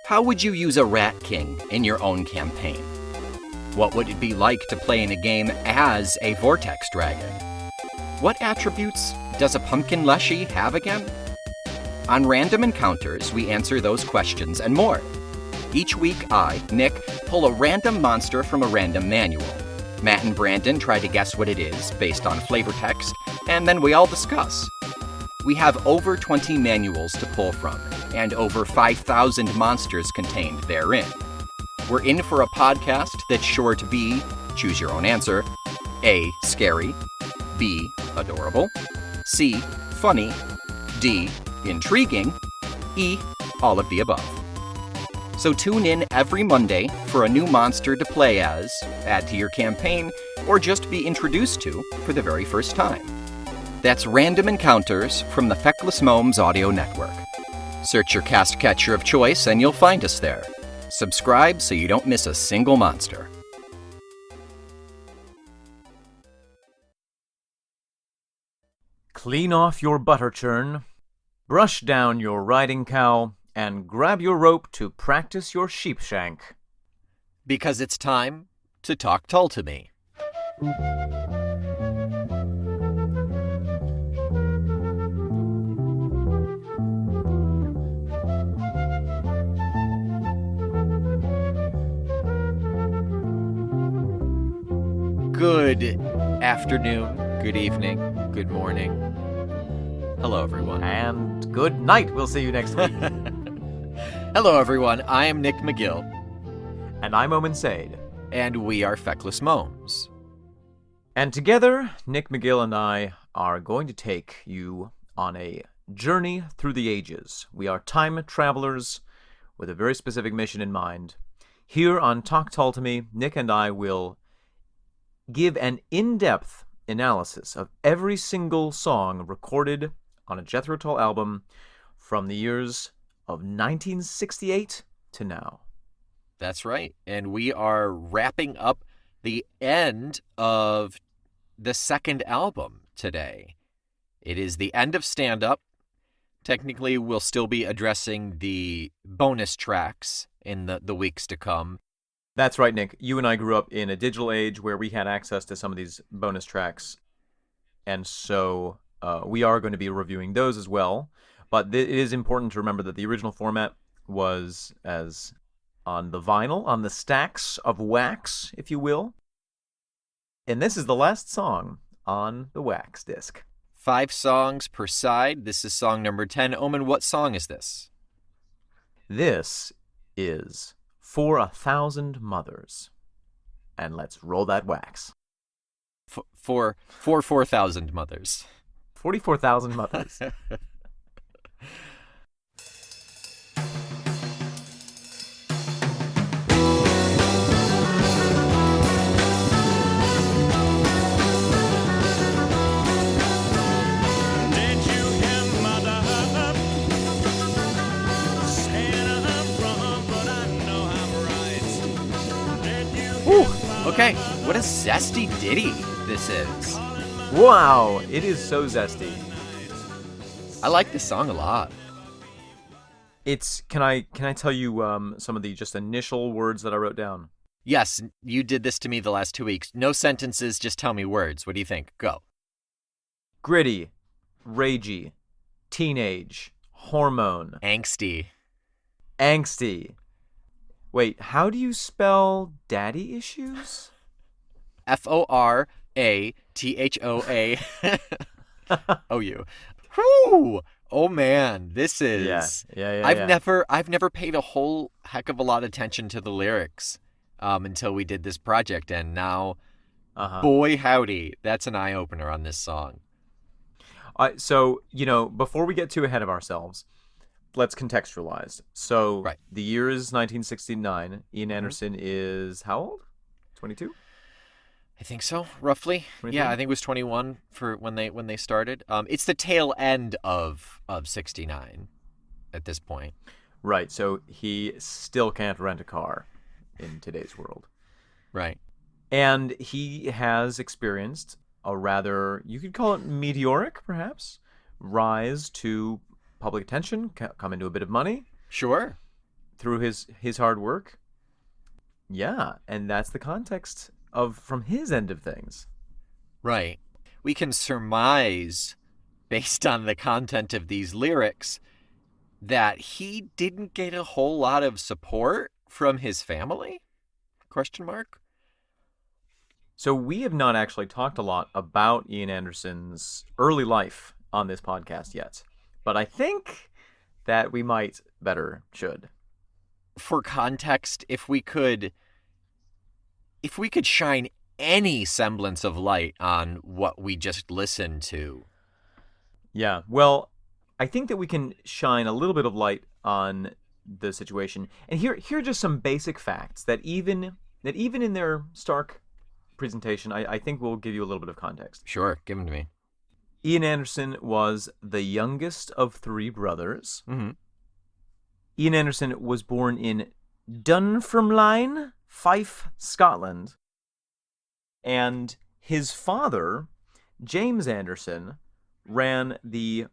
How would you use a Rat King in your own campaign? What would it be like to play in a game as a Vortex Dragon? What attributes does a Pumpkin Leshy have again? On Random Encounters, we answer those questions and more. Each week, I, Nick, pull a random monster from a random manual. Matt and Brandon try to guess what it is based on flavor text, and then we all discuss. We have over 20 manuals to pull from, and over 5,000 monsters contained therein. We're in for a podcast that's sure to be, choose your own answer, A, scary, B, adorable, C, funny, D, intriguing, E, all of the above. So tune in every Monday for a new monster to play as, add to your campaign, or just be introduced to for the very first time. That's Random Encounters from the Feckless Gnomes Audio Network. Search your cast catcher of choice and you'll find us there. Subscribe so you don't miss a single monster. Clean off your butter churn, brush down your riding cow, and grab your rope to practice your sheep shank. Because it's time to talk Tull to me. Good afternoon, good evening, good morning. Hello, everyone. And good night. We'll see you next week. Hello, everyone. I am Nick McGill. And I'm Omen Sade. And we are Feckless Gnomes. And together, Nick McGill and I are going to take you on a journey through the ages. We are time travelers with a very specific mission in mind. Here on Talk Tull to Me, Nick and I will give an in-depth analysis of every single song recorded on a Jethro Tull album from the years of 1968 to now. That's right. And we are wrapping up the end of the second album today. It is the end of Stand Up. Technically, we'll still be addressing the bonus tracks in the weeks to come. That's right, Nick. You and I grew up in a digital age where we had access to some of these bonus tracks. And so we are going to be reviewing those as well. But it is important to remember that the original format was as on the vinyl, on the stacks of wax, if you will. And this is the last song on the wax disc. 5 songs per side. This is song number 10. Omen, what song is this? This is For 1,000 Mothers. And let's roll that wax. For 4,000 mothers. 44,000 mothers. Okay, what a zesty ditty this is. Wow, it is so zesty. I like this song a lot. It's can I tell you some of the just initial words that I wrote down? Yes, you did this to me the last 2 weeks. No sentences, just tell me words. What do you think? Go. Gritty, ragey, teenage, hormone, Angsty. Wait, how do you spell daddy issues? Forathoa. OU. Whew! Oh man, this is. Yeah. I've never paid a whole heck of a lot of attention to the lyrics until we did this project, and now, boy howdy, that's an eye opener on this song. So before we get too ahead of ourselves, let's contextualize. So right. The year is 1969. Ian Anderson is how old? 22? I think so, roughly. 23? Yeah, I think it was 21 for when they started. It's the tail end of 69 at this point. Right. So he still can't rent a car in today's world. Right. And he has experienced a rather, you could call it meteoric, perhaps, rise to public attention, come into a bit of money. Sure. through his hard work. Yeah, and that's the context from his end of things. Right. We can surmise, based on the content of these lyrics, that he didn't get a whole lot of support from his family? Question mark? So we have not actually talked a lot about Ian Anderson's early life on this podcast yet, but I think that we should. For context, if we could shine any semblance of light on what we just listened to. Yeah, well, I think that we can shine a little bit of light on the situation. And here are just some basic facts that even in their stark presentation, I think will give you a little bit of context. Sure, give them to me. Ian Anderson was the youngest of 3 brothers. Mm-hmm. Ian Anderson was born in Dunfermline, Fife, Scotland. And his father, James Anderson, ran the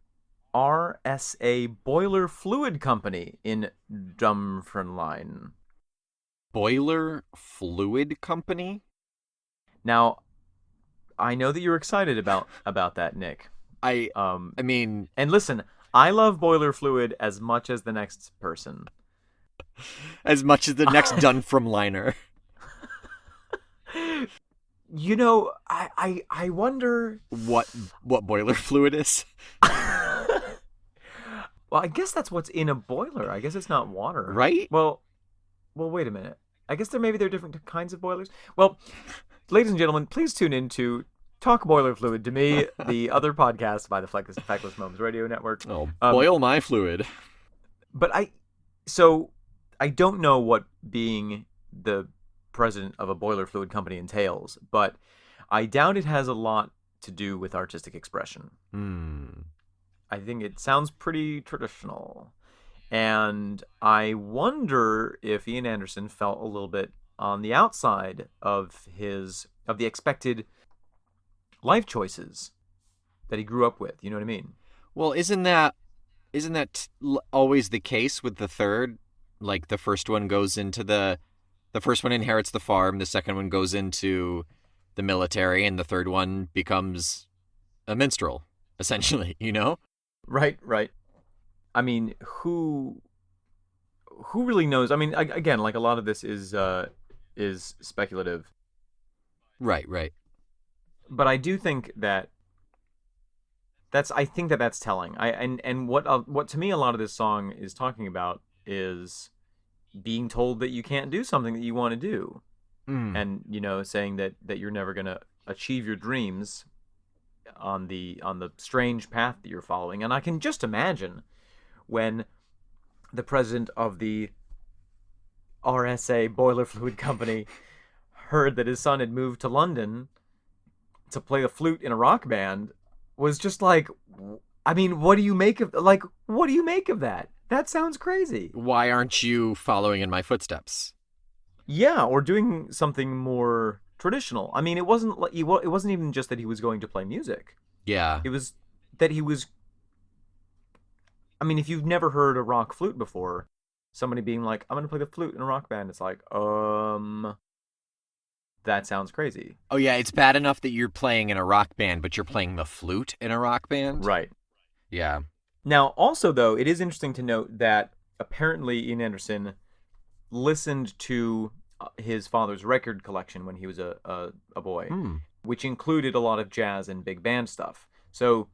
RSA Boiler Fluid Company in Dunfermline. Boiler Fluid Company? Now, I know that you're excited about that, Nick. I mean... And listen, I love boiler fluid as much as the next person. As much as the next Dunfermliner. You know, I wonder... What boiler fluid is? Well, I guess that's what's in a boiler. I guess it's not water. Right? Well, wait a minute. I guess there are different kinds of boilers. Well, ladies and gentlemen, please tune in to Talk Boiler Fluid to Me, the other podcast by the Feckless Moments Radio Network. Oh, boil my fluid. But I don't know what being the president of a boiler fluid company entails, but I doubt it has a lot to do with artistic expression. I think it sounds pretty traditional. And I wonder if Ian Anderson felt a little bit on the outside of the expected life choices that he grew up with. You know what I mean? Well, isn't that always the case with the third? Like the first one the first one inherits the farm, the second one goes into the military, and the third one becomes a minstrel, essentially, you know? Right. I mean, who really knows? I mean, again, like a lot of this is speculative. Right. But I do think that that's telling. And what to me a lot of this song is talking about is being told that you can't do something that you want to do. And, you know, saying that you're never going to achieve your dreams on the strange path that you're following. And I can just imagine when the president of the RSA Boiler Fluid Company heard that his son had moved to London to play the flute in a rock band, was just like, I mean, what do you make of that? That sounds crazy. Why aren't you following in my footsteps? Yeah, or doing something more traditional. I mean, it wasn't even just that he was going to play music. Yeah. It was that he was... I mean, if you've never heard a rock flute before, somebody being like, I'm going to play the flute in a rock band, it's like, that sounds crazy. Oh, yeah, it's bad enough that you're playing in a rock band, but you're playing the flute in a rock band? Right. Yeah. Now, also, though, it is interesting to note that apparently Ian Anderson listened to his father's record collection when he was a boy, which included a lot of jazz and big band stuff. So,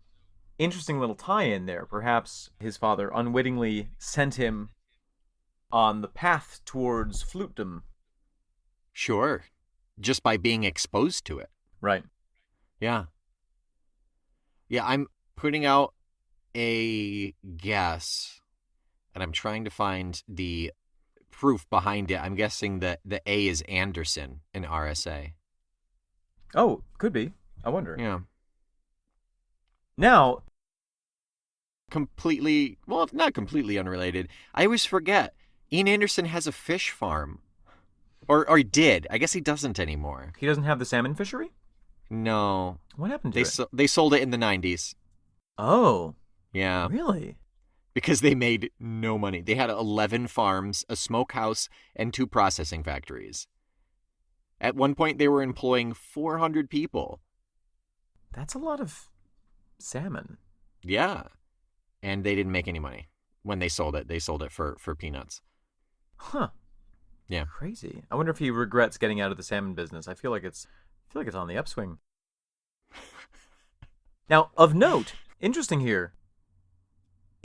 interesting little tie-in there. Perhaps his father unwittingly sent him on the path towards flutedom. Sure. Just by being exposed to it. Right. Yeah. Yeah, I'm putting out a guess, and I'm trying to find the proof behind it. I'm guessing that the A is Anderson in RSA. Oh, could be. I wonder. Yeah. Now, not completely unrelated. I always forget. Ian Anderson has a fish farm. Or he did. I guess he doesn't anymore. He doesn't have the salmon fishery? No. What happened to it? They sold it in the 90s. Oh. Yeah. Really? because they made no money. They had 11 farms, a smokehouse, and 2 processing factories. At one point, they were employing 400 people. That's a lot of salmon. Yeah. And they didn't make any money when they sold it. They sold it for peanuts. Huh. Yeah. Crazy. I wonder if he regrets getting out of the salmon business. I feel like it's on the upswing. Now, of note, interesting here,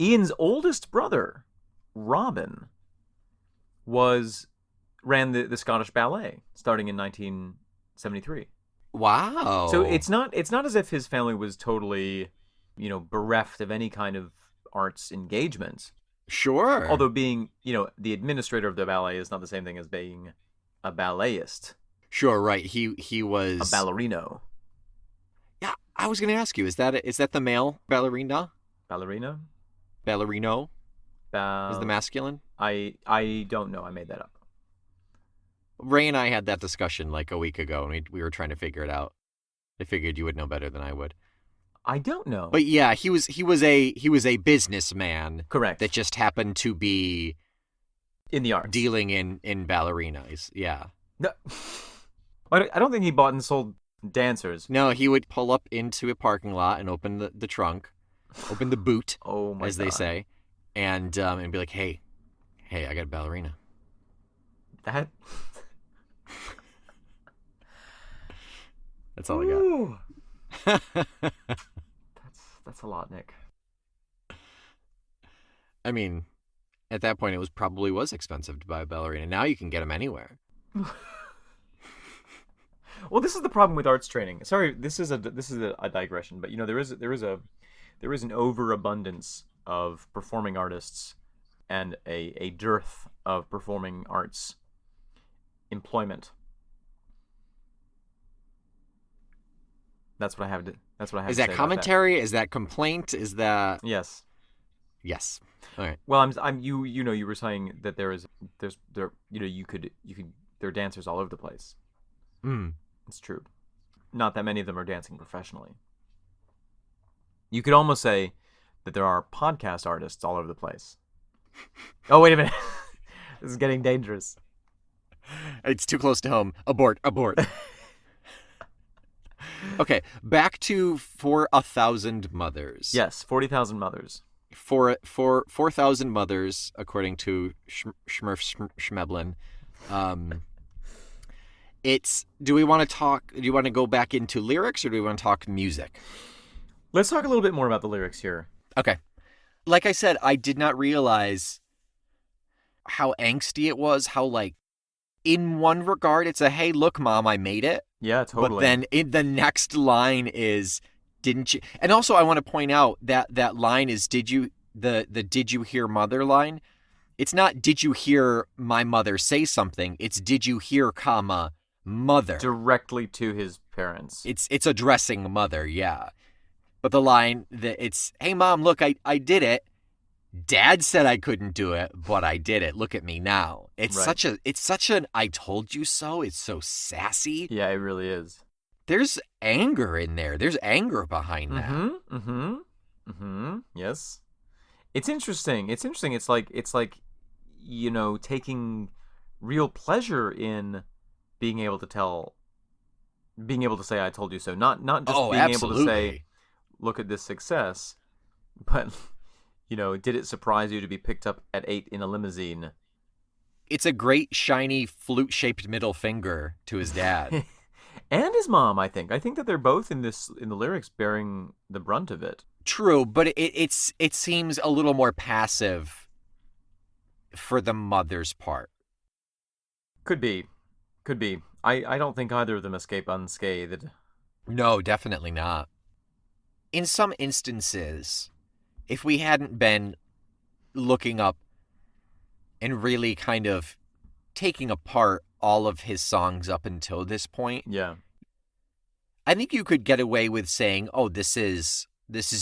Ian's oldest brother, Robin, ran the Scottish Ballet starting in 1973. Wow. So it's not as if his family was totally, bereft of any kind of arts engagement. Sure. Although being, the administrator of the ballet is not the same thing as being a balletist. Sure, right. He was a ballerino. Yeah, I was going to ask you, is that the male ballerina? Ballerina? Ballerino? Is the masculine? I don't know. I made that up. Ray and I had that discussion like a week ago, and we were trying to figure it out. I figured you would know better than I would. I don't know. But yeah, he was a businessman. Correct. That just happened to be in the arts, dealing in ballerinas. Yeah. No, I don't think he bought and sold dancers. No, he would pull up into a parking lot and open the trunk, open the boot, oh my as God. they say, and be like, hey, I got a ballerina. That. That's all I got. That's a lot, Nick. I mean, at that point, it probably was expensive to buy a ballerina. Now you can get them anywhere. Well, this is the problem with arts training. Sorry, this is a digression, but there is an overabundance of performing artists and a dearth of performing arts employment. That's what I have to. That's what I have. Is to that say commentary? About that. Is that complaint? Is that yes? Yes. All right. Well, you were saying that there are dancers all over the place. It's true. Not that many of them are dancing professionally. You could almost say that there are podcast artists all over the place. Oh, wait a minute. This is getting dangerous. It's too close to home. Abort. Okay, back to For 1,000 Mothers. Yes, 40,000 mothers. For 4,000 mothers, according to Schmurf Schmeblin. Do you want to go back into lyrics, or do we want to talk music? Let's talk a little bit more about the lyrics here. Okay. Like I said, I did not realize how angsty it was, how, like, in one regard, it's a, hey, look, Mom, I made it. Yeah, totally. But then the next line is, didn't you? And also, I want to point out that line is, did you hear mother line? It's not, did you hear my mother say something? It's, did you hear, comma, mother? Directly to his parents. It's addressing mother, yeah. But the line, it's, hey, Mom, look, I did it. Dad said I couldn't do it, but I did it. Look at me now. It's right. such an I told you so. It's so sassy. Yeah, it really is. There's anger in there. There's anger behind that. Yes. It's interesting. It's like taking real pleasure in being able to say I told you so. Not just being absolutely. able to say, look at this success, but did it surprise you to be picked up at 8 in a limousine? It's a great, shiny, flute-shaped middle finger to his dad. And his mom, I think. I think that they're both in the lyrics bearing the brunt of it. True, but it seems a little more passive for the mother's part. Could be. I don't think either of them escape unscathed. No, definitely not. In some instances, if we hadn't been looking up and really kind of taking apart all of his songs up until this point, yeah, I think you could get away with saying, oh, this is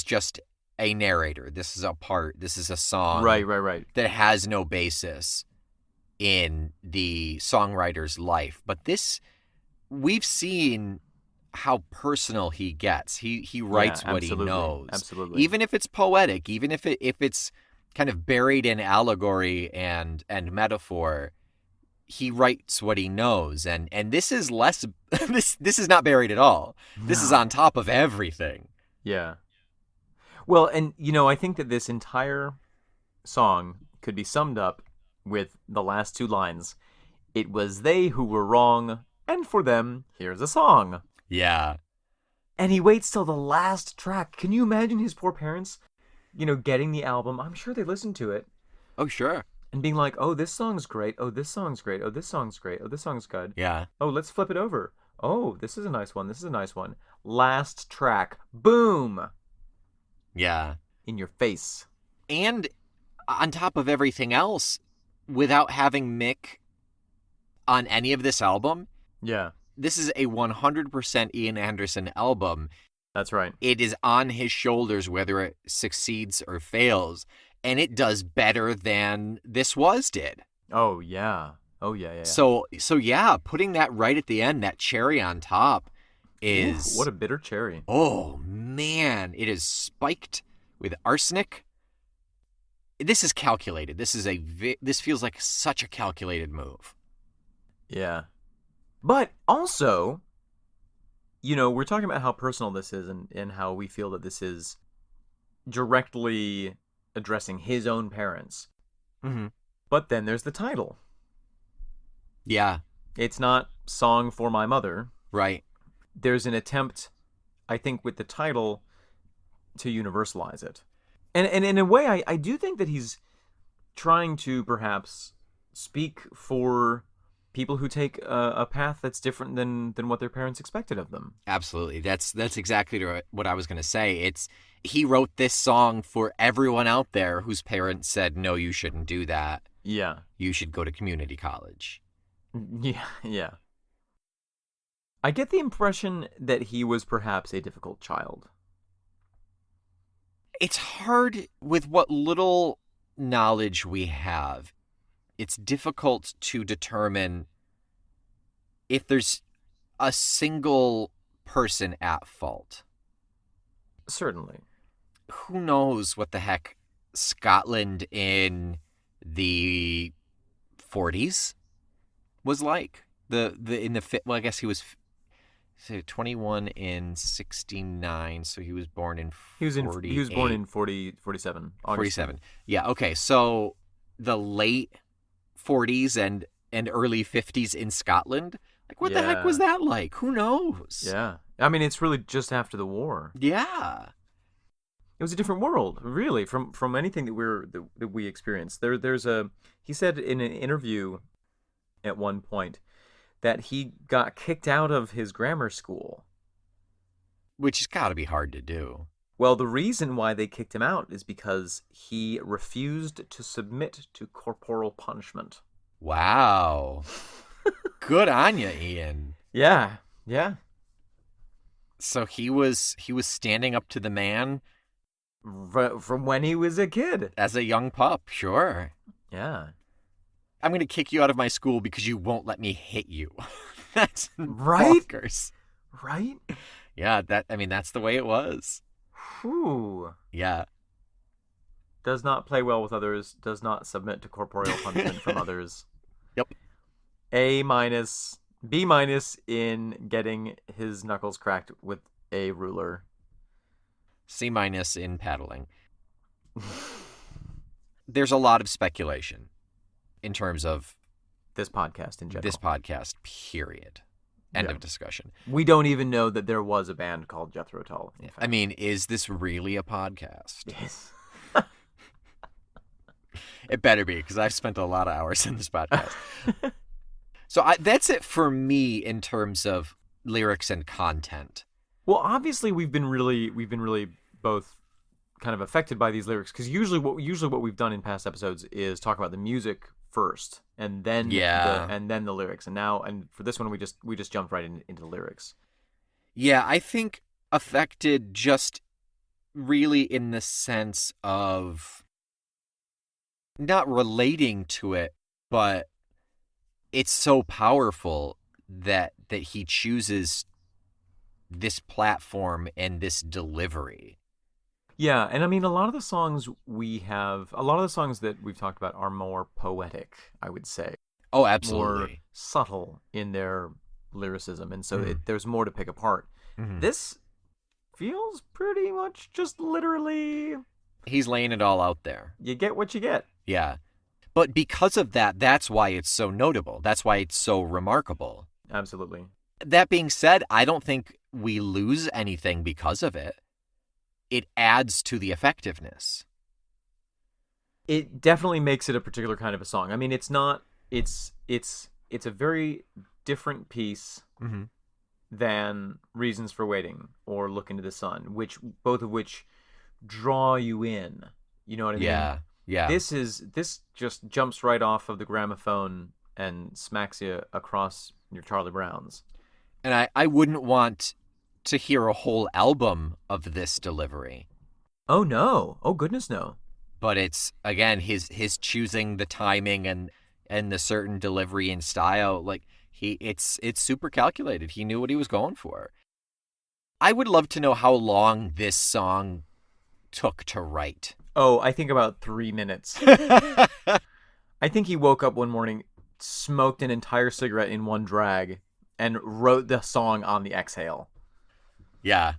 just a narrator. This is a part. This is a song. Right. That has no basis in the songwriter's life. But this, we've seen how personal he gets. He writes what he knows. Absolutely. Even if it's poetic, even if it's kind of buried in allegory and metaphor, he writes what he knows, and this is less this is not buried at all. This is on top of everything. Yeah. Well, and I think that this entire song could be summed up with the last two lines. It was they who were wrong, and for them, here's a song. Yeah. And he waits till the last track. Can you imagine his poor parents, getting the album? I'm sure they listened to it. Oh, sure. And being like, oh, this song's great. Oh, this song's great. Oh, this song's great. Oh, this song's good. Yeah. Oh, let's flip it over. Oh, this is a nice one. This is a nice one. Last track. Boom. Yeah. In your face. And on top of everything else, without having Mick on any of this album, yeah, this is a 100% Ian Anderson album. That's right. It is on his shoulders whether it succeeds or fails, and it does better than This Was did. Oh, yeah. Oh, yeah. So yeah, putting that right at the end, that cherry on top is... Ooh, what a bitter cherry. Oh, man. It is spiked with arsenic. This is calculated. This feels like such a calculated move. Yeah. But also, we're talking about how personal this is and how we feel that this is directly addressing his own parents. Mm-hmm. But then there's the title. Yeah. It's not Song for My Mother. Right. There's an attempt, I think, with the title to universalize it. And in a way, I do think that he's trying to perhaps speak for people who take a path that's different than what their parents expected of them. Absolutely. That's exactly what I was going to say. He wrote this song for everyone out there whose parents said, no, you shouldn't do that. Yeah. You should go to community college. Yeah. I get the impression that he was perhaps a difficult child. It's hard with what little knowledge we have. It's difficult to determine if there's a single person at fault. Certainly. Who knows what the heck Scotland in the 40s was like? I guess he was 21 in 69, so he was born in 48. He was born in 47. August 47. Yeah, okay. So the late 40s and early 50s in Scotland? Like, what the heck was that like? Who knows? Yeah. I mean, it's really just after the war. Yeah. It was a different world, really, from anything that we experienced. He said in an interview at one point that he got kicked out of his grammar school. Which has got to be hard to do. Well, the reason why they kicked him out is because he refused to submit to corporal punishment. Wow. Good on you, Ian. Yeah. So he was standing up to the man from when he was a kid. As a young pup, sure. Yeah. I'm going to kick you out of my school because you won't let me hit you. That's right. Bonkers. Right? Yeah, that's the way it was. Whew. Yeah. Does not play well with others, does not submit to corporeal punishment from others. Yep. A-, B- in getting his knuckles cracked with a ruler. C- in paddling. There's a lot of speculation in terms of this podcast in general. This podcast, period. End of discussion. We don't even know that there was a band called Jethro Tull. I mean, is this really a podcast? Yes. It better be, because I've spent a lot of hours in this podcast. So that's it for me in terms of lyrics and content. Well, obviously we've been really both kind of affected by these lyrics, because usually what we've done in past episodes is talk about the music first and then the lyrics, and for this one we just jumped right into the lyrics. Yeah, I think affected just really in the sense of not relating to it, but it's so powerful that he chooses this platform and this delivery. Yeah, and I mean, a lot of the songs that we've talked about are more poetic, I would say, Oh, more absolutely. subtle in their lyricism, and so Mm. there's more to pick apart. Hmm. This feels pretty much just literally He's laying it all out there. you get what you get. Yeah. But because of that, that's why it's so notable. That's why it's so remarkable. Absolutely. That being said, I don't think we lose anything because of it. It adds to the effectiveness. It definitely makes it a particular kind of a song. I mean, it's not it's a very different piece Mm-hmm. than Reasons for Waiting or Look into the Sun, which both of which draw you in. You know what I mean? Yeah. Yeah. This just jumps right off of the gramophone and smacks you across your Charlie Browns. And I wouldn't want to hear a whole album of this delivery. Oh no. Oh goodness no. But it's again his choosing the timing and the certain delivery and style. Like it's super calculated. He knew what he was going for. I would love to know how long this song took to write. Oh, I think about 3 minutes. I think he woke up one morning, smoked an entire cigarette in one drag, and wrote the song on the exhale. Yeah.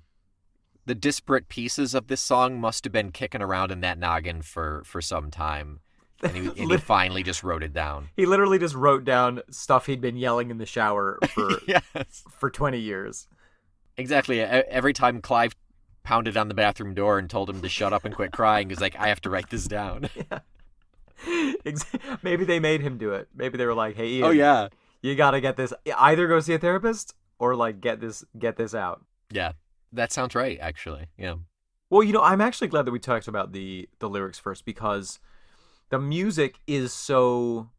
The disparate pieces of this song must have been kicking around in that noggin for some time. And he finally just wrote it down. He literally just wrote down stuff he'd been yelling in the shower Yes. for 20 years. Exactly. Every time Clive pounded on the bathroom door and told him to shut up and quit crying, he's like, I have to write this down. Yeah. Maybe they made him do it. Maybe they were like, "Hey, Ian, Oh, yeah. you gotta get this. Either go see a therapist or like get this out." Yeah. That sounds right, actually. Yeah. Well, I'm actually glad that we talked about the lyrics first because the music is so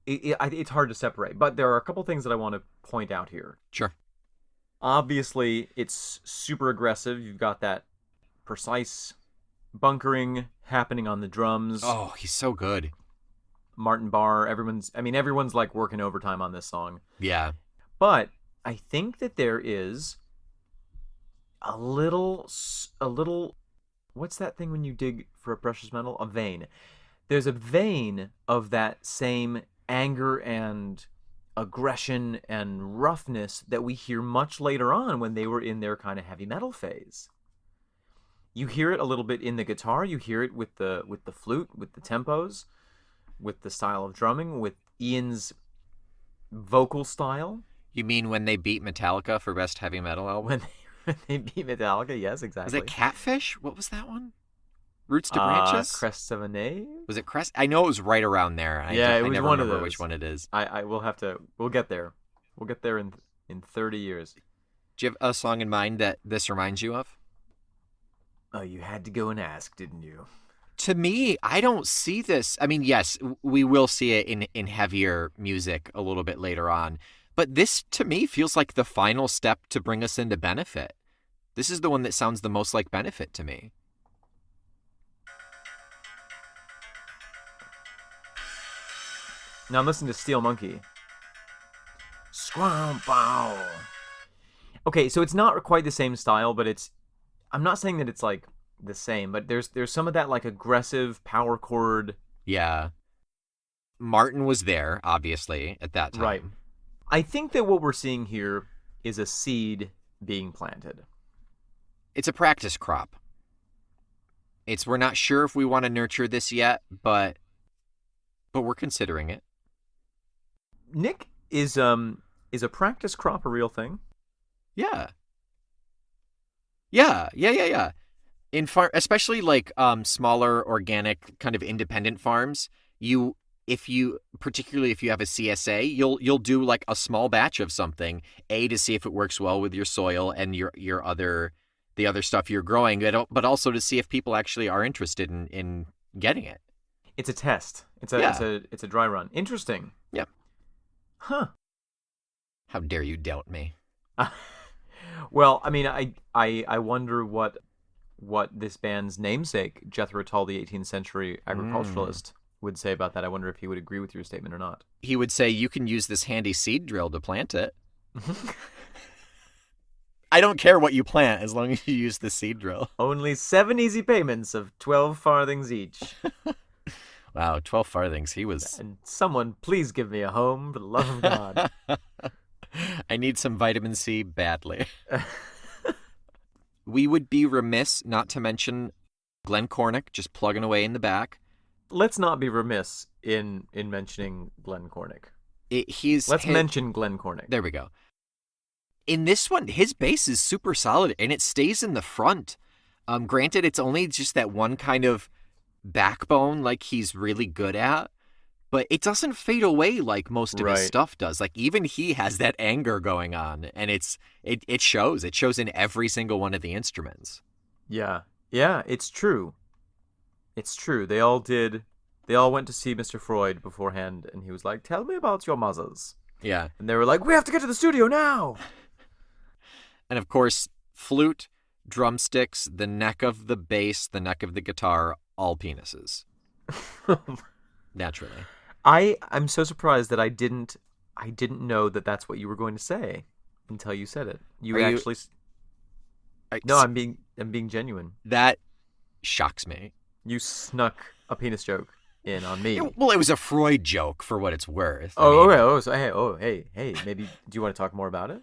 it's hard to separate. But there are a couple things that I want to point out here. Sure. Obviously, it's super aggressive. You've got that precise bunkering happening on the drums. Oh, he's so good. Martin Barr, everyone's like working overtime on this song. Yeah. But I think that there is a little what's that thing when you dig for a precious metal? A vein. There's a vein of that same anger and aggression and roughness that we hear much later on when they were in their kind of heavy metal phase. You hear it a little bit in the guitar, you hear it with the flute, with the tempos, with the style of drumming, with Ian's vocal style. You mean when they beat Metallica for Best Heavy Metal Album? When they beat Metallica, yes, exactly. Was it Catfish? What was that one? Roots to Branches? Crest of a Knave? Was it Crest? I know it was right around there. It was never one of remember those. which one it is. We'll get there. We'll get there in 30 years. Do you have a song in mind that this reminds you of? Oh, you had to go and ask, didn't you? To me, I don't see this. I mean, yes, we will see it in heavier music a little bit later on. But this, to me, feels like the final step to bring us into Benefit. This is the one that sounds the most like Benefit to me. Now I'm listening to Steel Monkey. Squam bow. Okay, so it's not quite the same style, but I'm not saying that it's like the same, but there's some of that like aggressive power chord. Yeah. Martin was there, obviously, at that time. Right. I think that what we're seeing here is a seed being planted. It's a practice crop. We're not sure if we want to nurture this yet, but we're considering it. Nick, is a practice crop a real thing? Yeah. Yeah. In especially like smaller organic kind of independent farms, particularly if you have a CSA, you'll do like a small batch of something, to see if it works well with your soil and the other stuff you're growing, but also to see if people actually are interested in getting it. It's a test. It's a dry run. Interesting. Yeah. Huh. How dare you doubt me? Well, I mean, I wonder what this band's namesake, Jethro Tull, the 18th century agriculturalist, would say about that. I wonder if he would agree with your statement or not. He would say you can use this handy seed drill to plant it. I don't care what you plant as long as you use the seed drill. Only 7 easy payments of 12 farthings each. Wow, 12 farthings. He was... And someone please give me a home, for the love of God. I need some vitamin C badly. We would be remiss not to mention Glenn Cornick just plugging away in the back. Let's not be remiss in mentioning Glenn Cornick. Let's mention Glenn Cornick. There we go. In this one, his bass is super solid, and it stays in the front. Granted, it's only just that one kind of backbone like he's really good at, but it doesn't fade away like most of his stuff does. Like, even he has that anger going on, and it shows. It shows in every single one of the instruments. Yeah, it's true. It's true. They all went to see Mr. Freud beforehand, and he was like, "Tell me about your mothers." Yeah. And they were like, "We have to get to the studio now!" And of course, flute, drumsticks, the neck of the bass, the neck of the guitar, all penises. Naturally. I'm so surprised that I didn't know that that's what you were going to say until you said it. No, I'm being genuine. That shocks me. You snuck a penis joke in on me. Well, it was a Freud joke for what it's worth. Okay. Hey, maybe do you want to talk more about it?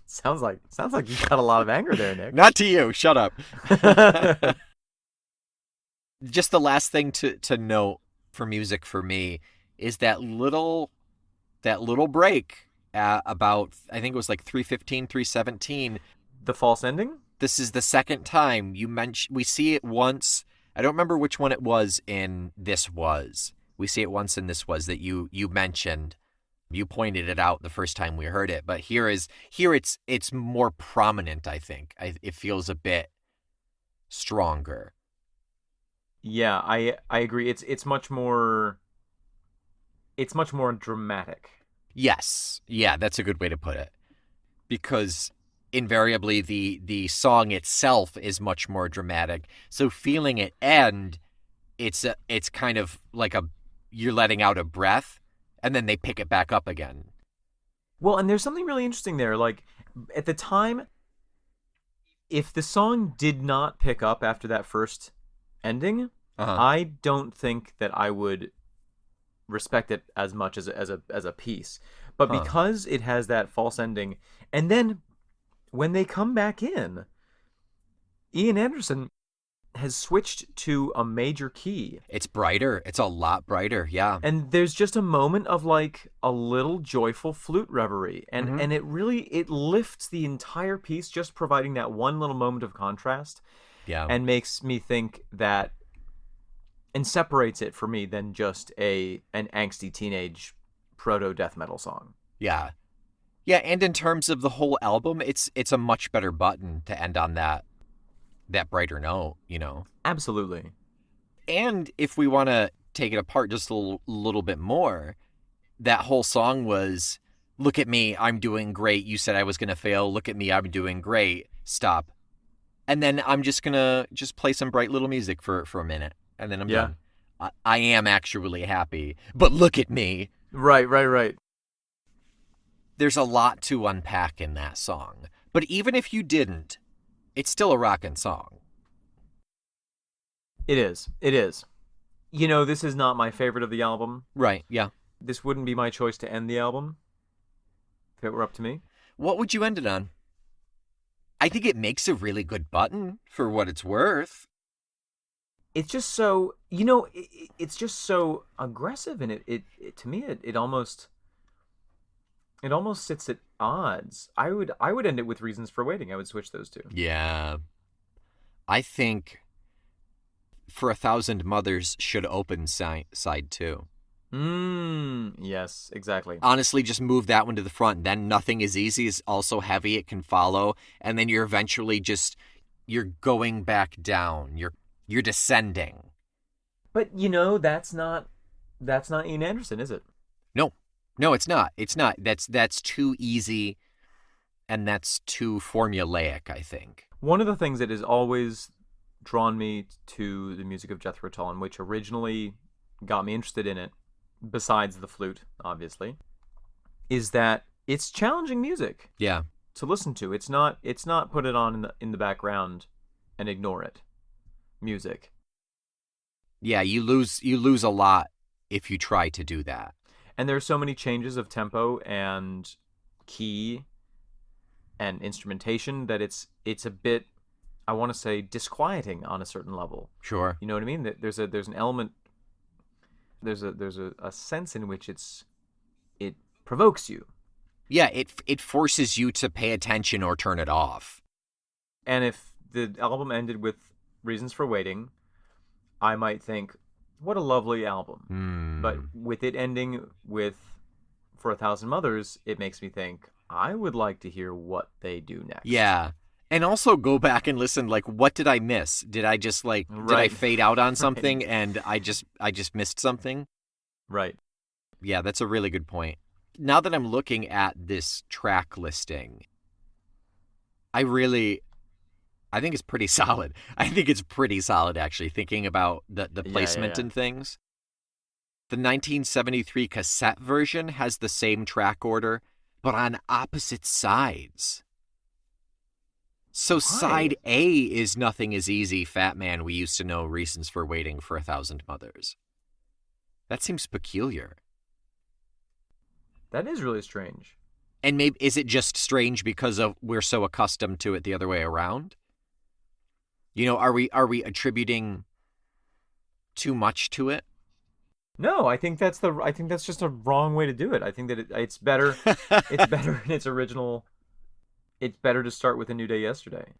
Sounds like you got a lot of anger there, Nick. Not to you. Shut up. Just the last thing to note for music for me is that little break at about, I think it was like 3:15, 3:17. The false ending? This is the second time we see it once. I don't remember which one it was in This Was. We see it once in This Was that you mentioned. You pointed it out the first time we heard it, but here it's more prominent, I think. It feels a bit stronger. Yeah, I agree. It's much more dramatic. Yes. Yeah, that's a good way to put it. Because invariably the song itself is much more dramatic. So feeling it end, it's kind of like you're letting out a breath, and then they pick it back up again. Well, and there's something really interesting there. Like, at the time, if the song did not pick up after that first ending, I don't think that I would respect it as much as a piece. But because it has that false ending, and then when they come back in, Ian Anderson has switched to a major key. It's brighter. It's a lot brighter, yeah. And there's just a moment of like a little joyful flute reverie. And and it lifts the entire piece, just providing that one little moment of contrast. Yeah. And makes me think that, and separates it for me than just an angsty teenage proto death metal song. Yeah. Yeah, and in terms of the whole album, it's a much better button to end on that brighter note, you know. Absolutely. And if we want to take it apart just a little bit more, that whole song was, "Look at me, I'm doing great. You said I was going to fail. Look at me, I'm doing great. Stop." And then I'm just going to play some bright little music for a minute. And then I'm done. I am actually happy. But look at me. Right. There's a lot to unpack in that song. But even if you didn't, it's still a rockin' song. It is. You know, this is not my favorite of the album. Right, yeah. This wouldn't be my choice to end the album, if it were up to me. What would you end it on? I think it makes a really good button for what it's worth. It's just so, you know, it's just so aggressive, and it to me, it almost sits at odds. I would end it with Reasons for Waiting. I would switch those two. Yeah. I think For a Thousand Mothers should open side 2. Yes, exactly. Honestly, just move that one to the front. Then Nothing Is Easy is also heavy. It can follow. And then you're eventually you're going back down. You're descending. But, you know, that's not Ian Anderson, is it? No, it's not. It's not. That's too easy, and that's too formulaic, I think. One of the things that has always drawn me to the music of Jethro Tull, and which originally got me interested in it, besides the flute, obviously, is that it's challenging music. Yeah. to listen to. It's not put it on in the background and ignore it. Music. Yeah, you lose a lot if you try to do that. And there are so many changes of tempo and key and instrumentation that it's a bit, I want to say, disquieting on a certain level. Sure. You know what I mean? That there's an element, there's a sense in which it provokes you. Yeah, it forces you to pay attention or turn it off. And if the album ended with Reasons for Waiting, I might think, what a lovely album. But with it ending with For a Thousand Mothers, it makes me think, I would like to hear what they do next. Yeah. And also go back and listen, like, what did I miss? Did I just, did I fade out on something and I just missed something? Right. Yeah, that's a really good point. Now that I'm looking at this track listing, I think it's pretty solid. I think it's pretty solid, actually, thinking about the placement and things. The 1973 cassette version has the same track order, but on opposite sides. So side A is Nothing Is Easy, Fat Man, We Used to Know, Reasons for Waiting, For a Thousand Mothers. That seems peculiar. That is really strange. And maybe is it just strange because we're so accustomed to it the other way around? You know, are we attributing too much to it? No, I think that's just a wrong way to do it. I think that it's better. It's better in its original. It's better to start with A New Day Yesterday.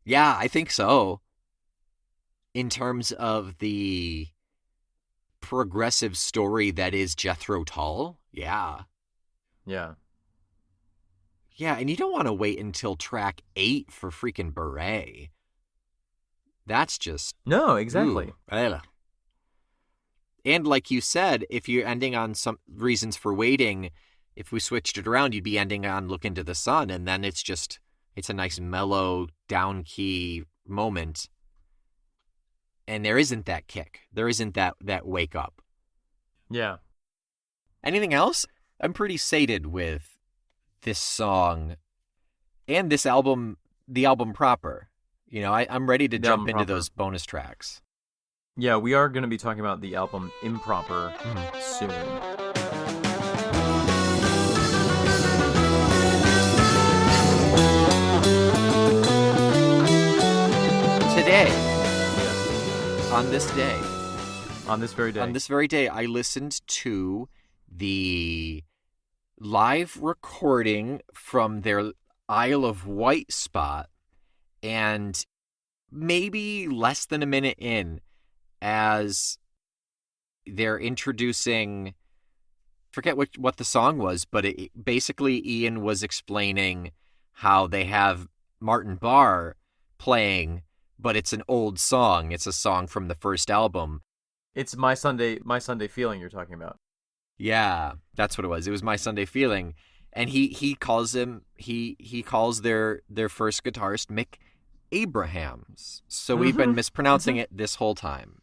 Yeah, I think so. In terms of the progressive story that is Jethro Tull, yeah. Yeah. Yeah, and you don't want to wait until track 8 for freaking Bourée. That's just... No, exactly. Ooh. And like you said, if you're ending on some Reasons for Waiting, if we switched it around, you'd be ending on Look Into the Sun, and then it's a nice mellow, down-key moment. And there isn't that kick. There isn't that wake up. Yeah. Anything else? I'm pretty sated with this song and this album, the album proper. You know, I'm ready to jump into those bonus tracks. Yeah, we are going to be talking about the album Improper soon. Today, on this very day, I listened to the live recording from their Isle of Wight spot, and maybe less than a minute in, as they're introducing, forget what the song was, but basically Ian was explaining how they have Martin Barr playing, but it's an old song. It's a song from the first album. It's My Sunday Feeling you're talking about. Yeah, that's what it was. It was My Sunday Feeling. And he calls their first guitarist Mick Abrahams. So we've been mispronouncing it this whole time.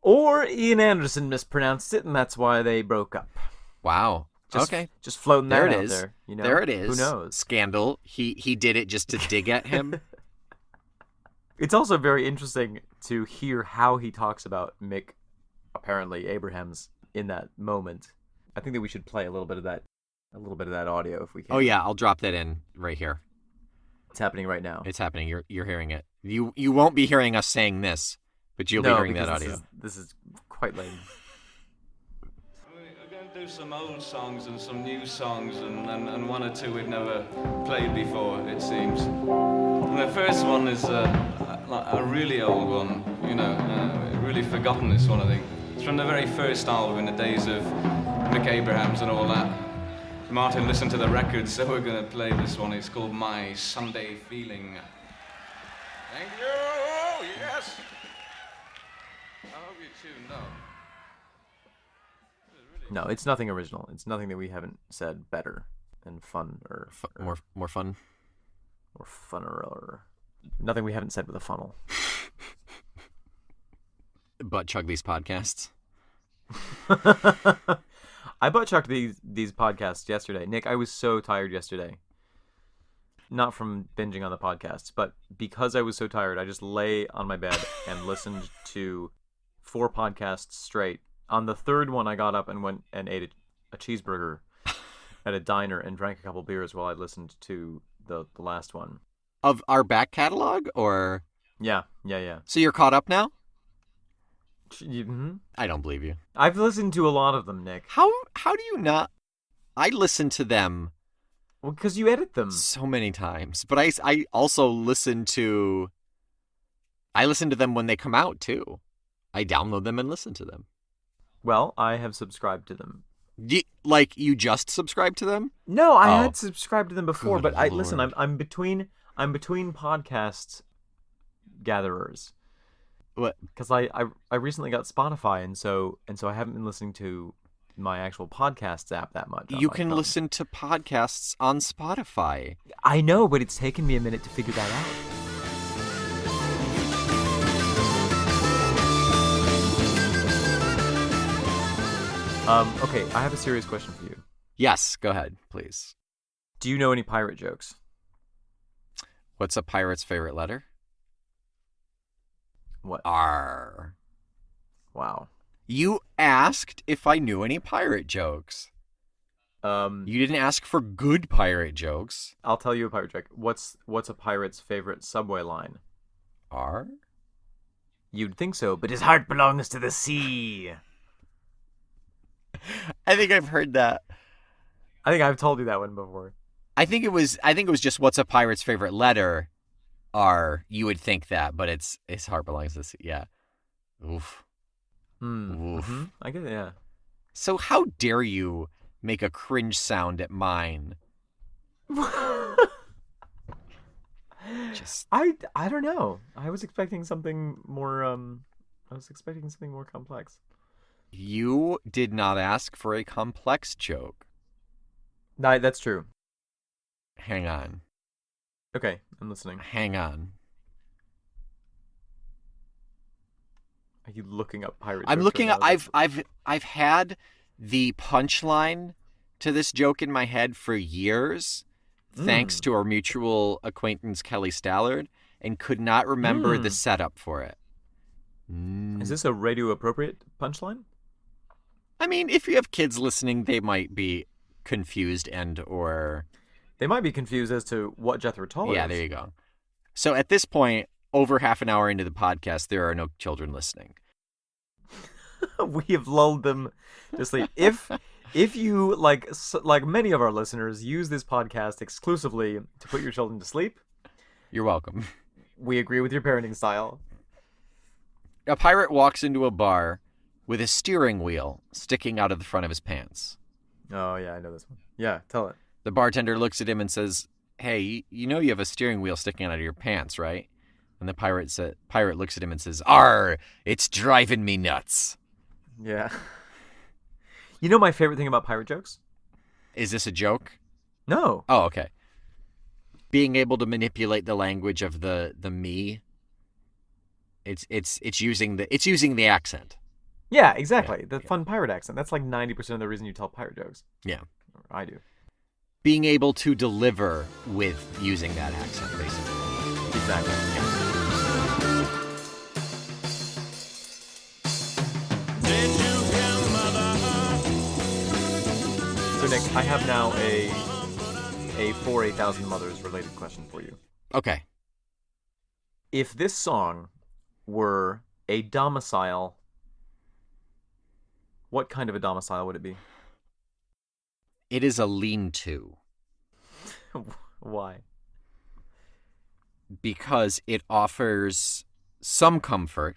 Or Ian Anderson mispronounced it, and that's why they broke up. Wow. Okay. Just floating that out there. You know? There it is. Who knows? Scandal. He did it just to dig at him. It's also very interesting to hear how he talks about Mick, apparently Abrahams, in that moment. I think that we should play a little bit of that audio if we can. Oh yeah, I'll drop that in right here. It's happening right now. It's happening. You're hearing it. You won't be hearing us saying this, but you'll be hearing that audio. This is quite lame. We're going to do some old songs and some new songs and one or two we've never played before, it seems. And the first one is a really old one, you know, really forgotten this one, I think. It's from the very first album in the days of Mick Abrahams and all that. Martin listened to the record, so we're going to play this one. It's called My Sunday Feeling. Thank you! Yes! I hope you tuned up. No, it's nothing original. It's nothing that we haven't said better and fun or more fun. Or funner or nothing we haven't said with a funnel. Butt chug these podcasts. I butt chugged these podcasts yesterday. Nick, I was so tired yesterday. not from binging on the podcasts, but because I was so tired, I just lay on my bed and listened to 4 podcasts straight. On the third one, I got up and went and ate a cheeseburger at a diner and drank a couple beers while I listened to the last one. Of our back catalog, or? Yeah. So you're caught up now? Mm-hmm. I don't believe you. I've listened to a lot of them, Nick. How do you not? I listen to them. Well, because you edit them so many times, but I also listen to them when they come out too. I download them and listen to them. Well, I have subscribed to them. You just subscribed to them? No, I had subscribed to them before, Good but Lord. I'm between podcast gatherers. What? Because I recently got Spotify, and so I haven't been listening to my actual podcasts app that much. You can listen to podcasts on Spotify. I know, but it's taken me a minute to figure that out. Okay, I have a serious question for you. Yes, go ahead, please. Do you know any pirate jokes? What's a pirate's favorite letter? What? R. Wow. You asked if I knew any pirate jokes. You didn't ask for good pirate jokes. I'll tell you a pirate joke. What's a pirate's favorite subway line? R? You'd think so, but his heart belongs to the sea. I think I've heard that. I think I've told you that one before. I think it was just what's a pirate's favorite letter? R. You would think that, but his heart belongs to the sea. Yeah. Oof. Oof. Mm-hmm. I get it, yeah. So how dare you make a cringe sound at mine? Just I don't know. I was expecting something more complex. You did not ask for a complex joke. No, that's true. Hang on. Okay, I'm listening. Hang on. Are you looking up pirate I'm jokes looking right at now? I've had the punchline to this joke in my head for years, thanks to our mutual acquaintance Kelly Stallard, and could not remember the setup for it. Is this a radio appropriate punchline? I mean, if you have kids listening, they might be confused or they might be confused as to what Jethro Tull is. Yeah, there you go. So at this point, over half an hour into the podcast, there are no children listening. We have lulled them to sleep. If you, like many of our listeners, use this podcast exclusively to put your children to sleep, you're welcome. We agree with your parenting style. A pirate walks into a bar with a steering wheel sticking out of the front of his pants. Oh, yeah, I know this one. Yeah, tell it. The bartender looks at him and says, "Hey, you know you have a steering wheel sticking out of your pants, right?" And the pirate looks at him and says, "Arr, it's driving me nuts." Yeah. You know my favorite thing about pirate jokes? Is this a joke? No. Oh, okay. Being able to manipulate the language of the me. It's using the accent. Yeah, exactly. The fun pirate accent. That's like 90% of the reason you tell pirate jokes. Yeah. Or I do. Being able to deliver with using that accent, basically. Exactly. Yeah. So Nick, I have now a For 8,000 Mothers related question for you. Okay. If this song were a domicile, what kind of a domicile would it be? It is a lean-to. Why? Because it offers some comfort,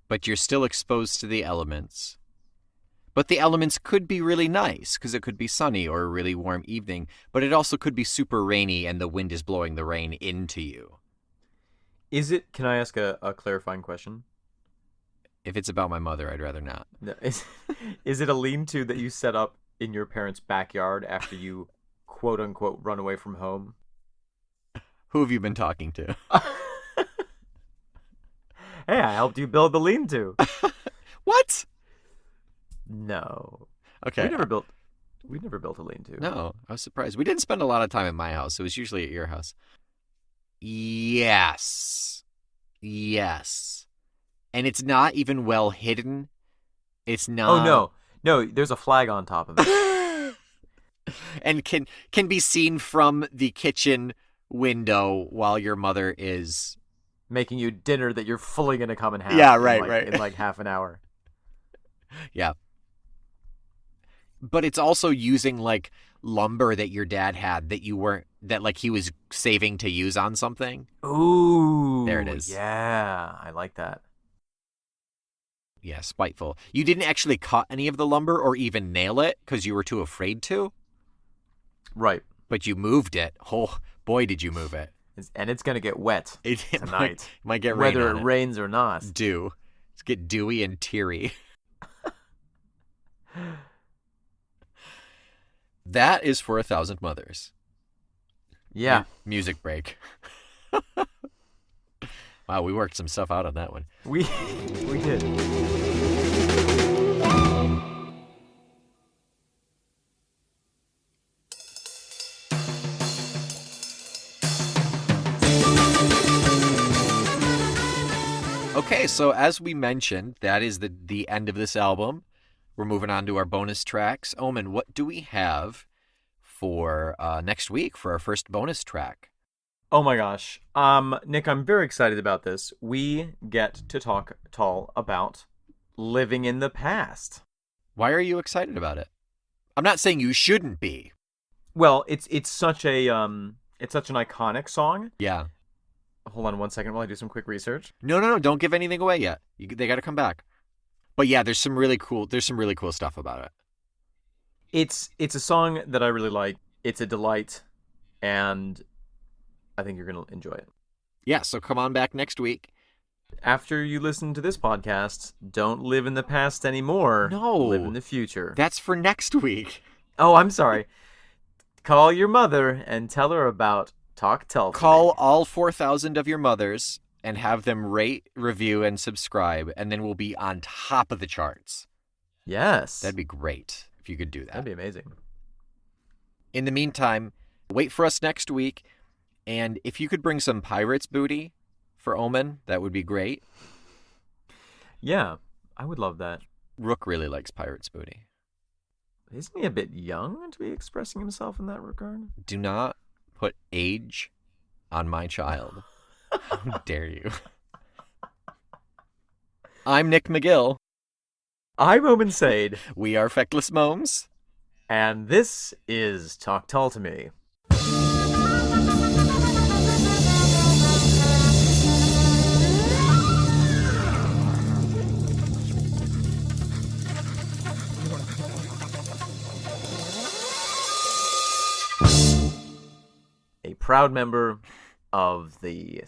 but you're still exposed to the elements. But the elements could be really nice, because it could be sunny or a really warm evening, but it also could be super rainy and the wind is blowing the rain into you. Can I ask a clarifying question? If it's about my mother, I'd rather not. No, is it a lean-to that you set up in your parents' backyard after you, quote-unquote, run away from home? Who have you been talking to? Hey, I helped you build the lean-to. What? No. Okay. We never built... We never built a lean-to. No, I was surprised. We didn't spend a lot of time at my house. It was usually at your house. Yes. And it's not even well hidden. It's not. Oh, no. No, there's a flag on top of it. And can be seen from the kitchen window while your mother is making you dinner that you're fully going to come and have. Yeah, right. In like half an hour. Yeah. But it's also using like lumber that your dad had that like he was saving to use on something. Ooh. There it is. Yeah, I like that. Yeah, spiteful. You didn't actually cut any of the lumber or even nail it because you were too afraid to. Right. But you moved it. Oh, boy, did you move it. And it's going to get wet tonight. Might get rain whether on it rains or not. Dew. It's get dewy and teary. That is for 1,000 Mothers. Yeah. Music break. Wow, we worked some stuff out on that one. We did. Okay, so as we mentioned, that is the end of this album. We're moving on to our bonus tracks. Omen, what do we have for next week for our first bonus track? Oh my gosh. Nick, I'm very excited about this. We get to talk, Tull, about living in the past. Why are you excited about it? I'm not saying you shouldn't be. Well, it's such an iconic song. Yeah. Hold on one second while I do some quick research. No, don't give anything away yet. They got to come back. But yeah, there's some really cool stuff about it. It's a song that I really like. It's a delight, and I think you're going to enjoy it. Yeah, so come on back next week. After you listen to this podcast, don't live in the past anymore. No. Live in the future. That's for next week. Oh, I'm sorry. Call your mother and tell her about Talk Tull. Call all 4,000 of your mothers and have them rate, review, and subscribe, and then we'll be on top of the charts. Yes. That'd be great if you could do that. That'd be amazing. In the meantime, wait for us next week, and if you could bring some Pirates booty for Omen, that would be great. Yeah, I would love that. Rook really likes Pirates booty. Isn't he a bit young to be expressing himself in that regard? Do not put age on my child. How dare you? I'm Nick McGill. I'm Omen Sade. We are Feckless Momes. And this is Talk Tull to Me. A proud member of the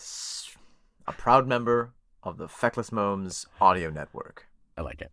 Feckless Momes audio network. I like it.